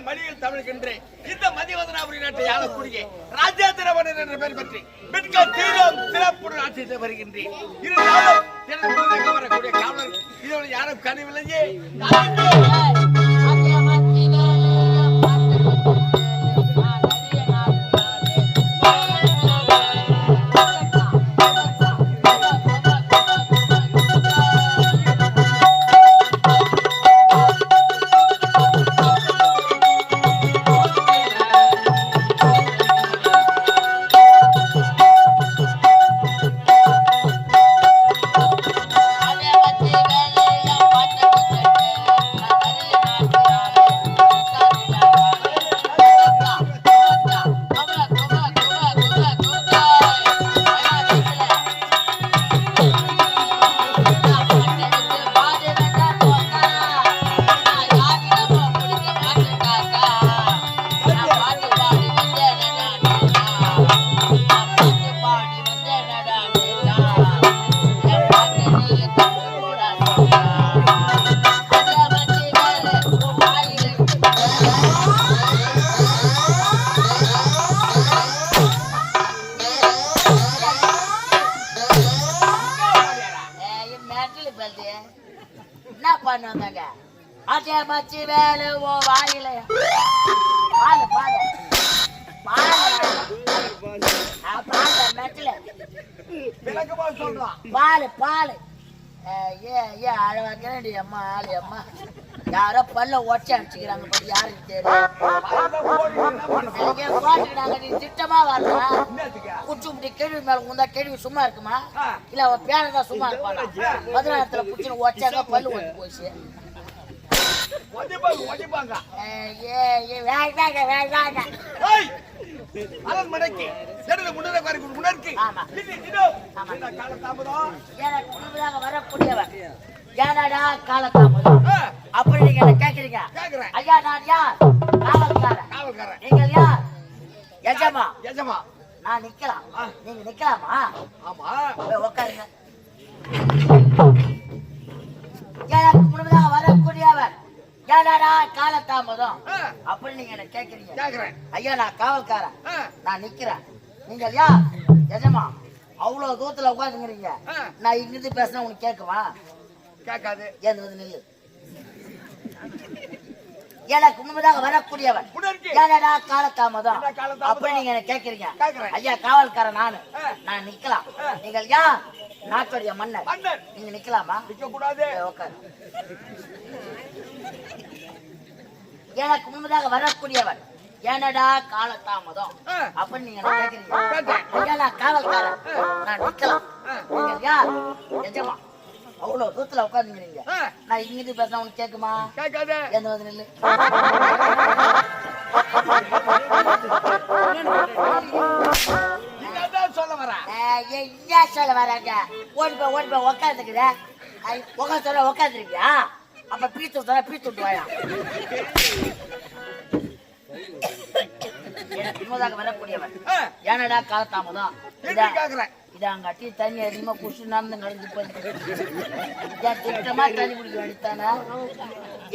மணியில் தமிழ்கின்றேன். இந்த மதிவதனாபுரி நாட்டை ஆளக்கூடிய ராஜேந்திரவன் என்ற பெயர் பற்றி மிக்க தீரம் சிறப்புடன் ஆட்சி வருகின்றேன். இருந்தாலும் எனது வரக்கூடிய காவலர் இதோட யாரும் கனிவில்லையே. யாரோ பல்ல ஒச்ச அடிச்சுக்கிறாங்க யாருக்கு தெரியும் திட்டமா வரலாம் குச்சி முடி கேள்வி மேல முந்தா கேள்வி சும்மா இருக்குமா இல்ல அவ பேரதான் சும்மா இருப்பாங்க 16 குச்சின்னு ஒச்சாங்க பல்லு ஒட்டி போச்சு வரக்கூடியவன் ஏனாடா காலத்தாமதம் அப்படி நீங்க என்ன கேக்குறீங்க? ஐயா நான் யார்? காவல்காரன். நீங்கள் யார்? எஜமா. நான் நிக்கலாம், நீங்க நிக்கலாமா? ஆமா உட்காருங்க. எனக்கு முழுவதாக வரக்கூடியவர் ஏனாடா காலத்தாமதம் அப்படி நீங்க என்ன கேக்குறீங்க? ஐயா நான் காவல்காரன், நான் நிக்கிறேன். நீங்கள் யார்? எஜமா. அவ்வளவு தூரத்துல உட்காந்துங்கிறீங்க, நான் இங்கிருந்து பேசினா உனக்கு கேட்குவா? கேட்காது. ஏன் நில்லு. எனக்கு முன்பதாக வரக்கூடியவன் ஏனடா காலத்தாமதம் அப்படி நீங்க என்ன கேட்கிறீங்க? ஐயா காவல்காரன் நானு, நான் நிக்கலாம். நீங்கள் யார்? நாட்டுடைய மன்னர். நீங்க நிக்கலாமா? நிக்க கூடாது. எனக்கு முன்பதாக வரக்கூடியவன் ஏனடா காலத்தாமதம் அப்படி நீங்க என்ன கேட்கிறீங்க? ஐயா நான் காவல்காரன், நான் நிக்கலாம். நீங்கள் யார்? எஜமா. அவ்வளவு தூரத்துல உட்காந்துங்கிறீங்க, நான் இங்கிருந்து பேசினா உனக்கு கேட்குமா? கேட்காது. எந்த வந்து நில்லு. சொல்ல வர என்ன சொல்ல வராங்க? ஓடி போய் உட்காந்துக்கிற உட்காந்து சொல்ல உட்காந்துருக்கியா? அப்ப பீத்து சொல்ல பீத்து விட்டுவாயா? எனக்கு முன்னதாக வரக்கூடியவன் ஏனடா காலத்தாமதம் இதாங்காட்டி தண்ணி அதிகமா குடிச்சு நடந்து நடந்து போய் திட்டமா தண்ணி குடிக்க வேண்டித்தானே.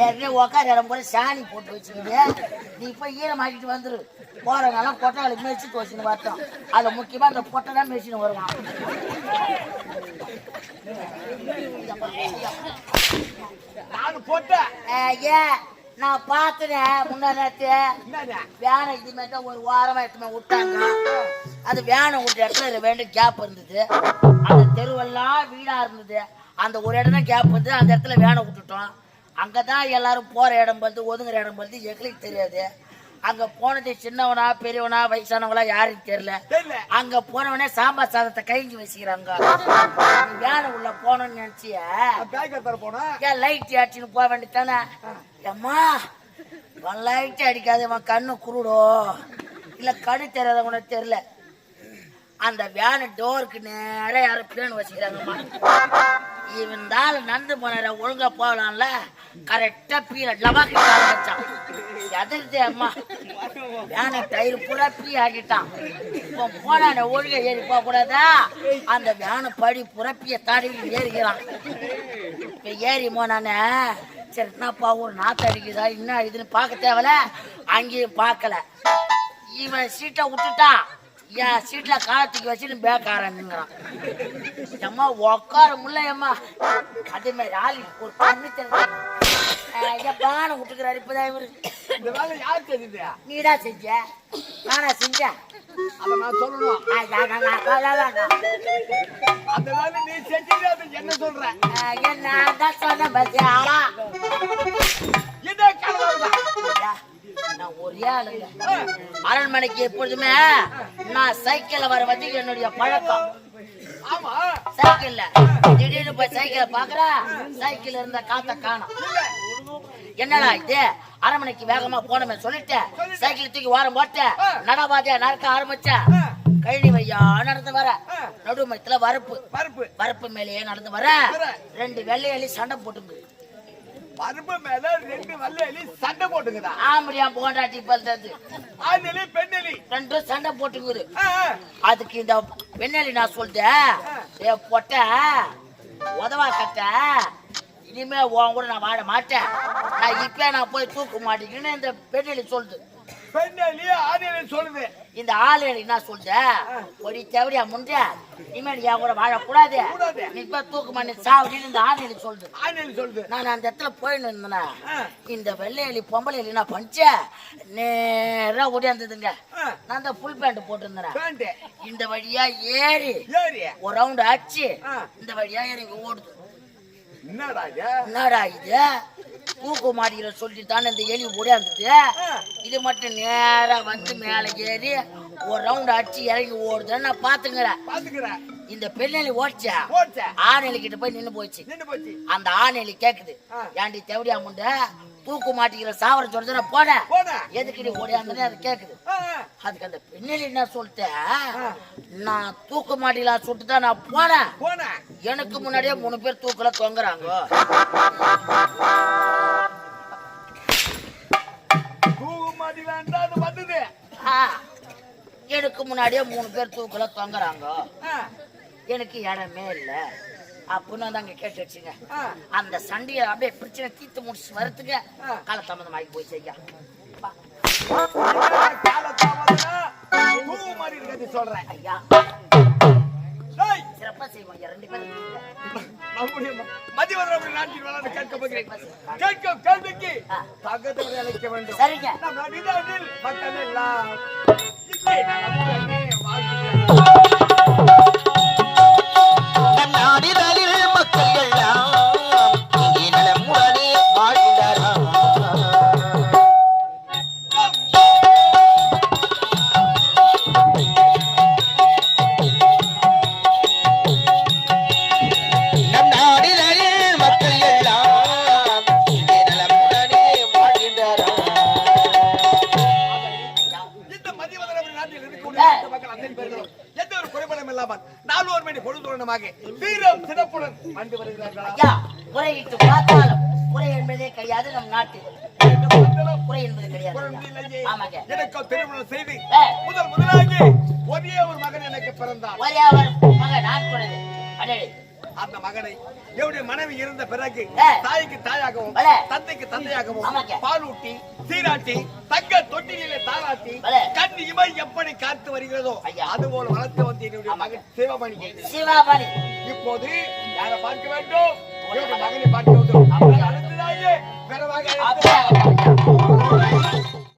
ஏற்கனவே உக்கார இடம் போல சாணி போட்டு வச்சுக்கிட்டு நீ போய் ஈரமாக்கிட்டு வந்துரு. போறவங்கெல்லாம் கொட்டைகளுக்கு மெரிச்சுட்டு வச்சுன்னு பார்த்தோம். அதுல முக்கியமா அந்த பொட்டை தான் மெரிச்சுன்னு வருவான். ஏன் நான் பாத்துனேன் முன்னா நேரத்து வேனை இது மாதிரி தான் ஒரு வாரமா எடுத்துமே விட்டாங்க. அது வேனை விட்ட இடத்துல வேண்டும் கேப் இருந்தது. அந்த தெருவெல்லாம் வீடா இருந்தது. அந்த ஒரு இடம் தான் கேப் வந்து அந்த இடத்துல வேனை விட்டுட்டோம். அங்கதான் எல்லாரும் போற இடம் வந்து ஒதுங்குற இடம் வந்து எங்களுக்கு தெரியாது. அங்க போனது சின்னவனா பெரியவனா வயசானவங்களா யாருக்கு தெரியல. அங்க போனவனே சாம்பார் சாதத்தை கழிஞ்சு வச்சுக்கிறாங்க. வேலை உள்ள போனோம்னு நினைச்சிய லைட் அடிச்சுன்னு போக வேண்டியதானே. அம்மா லைட் அடிக்காது கண்ணு குருடோ இல்ல கண்ணு தெரியாதவங்க தெரியல. அந்த வேனு டோருக்கு நேரம் யாரும் பிளேன் வச்சுக்கிறாங்கம்மா. இவன் நடந்து போன ஒழுங்கா போகலாம்ல. கரெக்டா பீல லவாக்கி ஆரம்பிச்சான். எதிர்த்து அம்மா வேனை டயர் பூரா பீ ஆக்கிட்டான். இப்போ போன ஒழுங்கா ஏறி போக கூடாதா? அந்த வேனை படி புறப்பிய தாடி ஏறிக்கிறான். இப்ப ஏறி போனானே சரி என்னப்பா ஒரு நாத்து அடிக்குதா என்ன இதுன்னு பார்க்க தேவல. அங்கேயும் பார்க்கல. இவன் சீட்டை விட்டுட்டான். என் சீட்ல காலத்துக்கு வச்சுட்டு பேக் ஆரம்பிங்கிறான். அம்மா உக்கார முல்லையம்மா. அதே மாதிரி ஆளி ஒரு பண்ணி பானை விட்டுக்கிறாரு. இப்பதான் இவரு இந்த வேலை யார் செஞ்சது? நீதான் செஞ்ச. நானா செஞ்சேன். அதை நான் சொல்லணும். அந்த வேலை நீ செஞ்சது அது என்ன சொல்ற? என்ன சொன்ன பஸ் ஆளா இதே கலவரம். நான் ஒரே ஆளுங்க. அரண்மனைக்கு எப்பொழுதுமே நான் சைக்கிள்ல வர வந்து என்னுடைய பழக்கம். ஆமா, சைக்கிள்ல திடீர்னு போய் சைக்கிள பாக்குற, சைக்கிள் இருந்த காத்த காணோம். என்னடா இது, அரண்மனைக்கு வேகமா போனமே சொல்லிட்டு சைக்கிள் தூக்கி வாரம் போட்ட நடபாதையா நடக்க ஆரம்பிச்ச. கழனி வையா நடந்து வர, நடுமயத்துல வரப்பு மேலேயே நடந்து வர 2 வெள்ளை எலி சண்டை போட்டுங்க. பருப்பு மேல 2 வெள்ளை எலி சண்டை போட்டுக்குதா? ஆம்படியா போண்டாட்டி பல்றது. ஆணெலி பெண்ணெலி 2 சண்டை போட்டுக்குது. அதுக்கு இந்த பெண்ணெலி நான் சொல்லிட்டேன், பொட்ட உதவா கட்ட, இனிமே உன் கூட நான் வாழ மாட்டேன், நான் இப்ப நான் போய் தூக்க மாட்டேங்கன்னு இந்த பெண்ணெலி சொல்லுது. பெண்ணெலி ஆணெலி சொல்லுது. இந்த ஆளெலி என்ன சொல்லுது, ஒரு தேவடியா முண்ட, இனிமேல் என் கூட வாழக்கூடாது, நீ இப்ப தூக்க மாட்டேன் சாவடின்னு இந்த ஆணெலி சொல்லுது. நான் அந்த இடத்துல போயின்னு இருந்தேன்னா இந்த வெள்ளை எலி பொம்பளை எலி நான் பஞ்ச நேரா ஓடியாந்ததுங்க. நான் தான் ஃபுல் பேண்ட் போட்டிருந்தேன். இந்த வழியா ஏறி ஒரு ரவுண்ட் ஆச்சு, இந்த வழியா ஏறி ஓடுது. என்னடா இது, தூக்கு மாட்டிக்கிற சொல்லிட்டு தானே இந்த எலி ஓடியாந்தது. இது மட்டும் நேரா வந்து மேல ஏறி ஒரு ரவுண்ட் அடிச்சு இறங்கி ஓடுதுன்னு நான் பாத்துக்கிறேன். இந்த பெண்ணெலி ஓடிச்சா ஆணெலி கிட்ட போய் நின்னு போச்சு. அந்த ஆணெலி கேக்குது, ஏன்டி தேவடியா முண்ட தூக்கு மாட்டிக்கிற சாவர சொல்ற போன எதுக்கு ஓடியாந்தனே அது கேக்குது. அதுக்கு அந்த பெண்ணெலி என்ன சொல்லிட்டேன், நான் தூக்கு மாட்டிக்கலாம் சொல்லிட்டு தான் நான் போனேன், எனக்கு முன்னாடியே 3 பேர் தூக்குல தொங்குறாங்க. எனக்கு முன்னாடியே 3 பேர் தூக்குல தொங்குறாங்க, எனக்கு இடமே இல்ல அப்படின்னு வந்து அங்க கேட்டு வச்சுங்க. அந்த சண்டையை அப்படியே பிரச்சனை தீர்த்து முடிச்சு வரத்துக்கு காலதாமதம் ஆகி போய் செய்ய சொல்றேன். ஐயா சிறப்பா செய்வோம் 2 பேரும். மதிவதனம் நாட்டில் வளர்ந்து கேட்க போகிறேன். கேட்கும் கேள்விக்கு பக்கத்தில் அழைக்க வேண்டும். சரிங்க. மக்கள் எல்லாம் நாடிதலில் மக்கள் எல்லாம் இங்கே நலமுடனே வாழ்கிறாராம். நம் நாடிதலில் மக்கள் எல்லாம் இங்கே நலமுடனே வாழ்கிறாராம். இந்த மதிவதனம் நாட்டில் இருக்கக்கூடிய மக்கள் அத்தனை பேர்களும் எந்த ஒரு குறைபாடும் இல்லாமல் 4 மணி பொழுதுடனமாக வீரம் சிறப்புடன் வந்து வருகிறார்களா? ஐயா முறையிட்டு பார்த்தாலும் முறை என்பதே கிடையாது நம் நாட்டில். முறை என்பது கிடையாது. ஆமாங்க. எனக்கு திருமணம் செய்து முதலாகி ஒரே ஒரு மகன் எனக்கு பிறந்தார். ஒரே ஒரு மகன் நான் குழந்தை. அடே அந்த மகனை என்னுடைய மனைவி இருந்த பிறகு தாய்க்கு தாயாகவும் தந்தைக்கு தந்தையாகவும் பாலூட்டி சீராட்டி தங்க தொட்டிலே தாளாட்டி கண் இமை எப்படி காத்து வருகிறதோ அதுபோல வளர்த்து வந்து என்னுடைய மகன் சிவமணி. இப்போது யாரை பார்க்க வேண்டும்? மகனை பார்க்க வேண்டும். அடுத்ததாக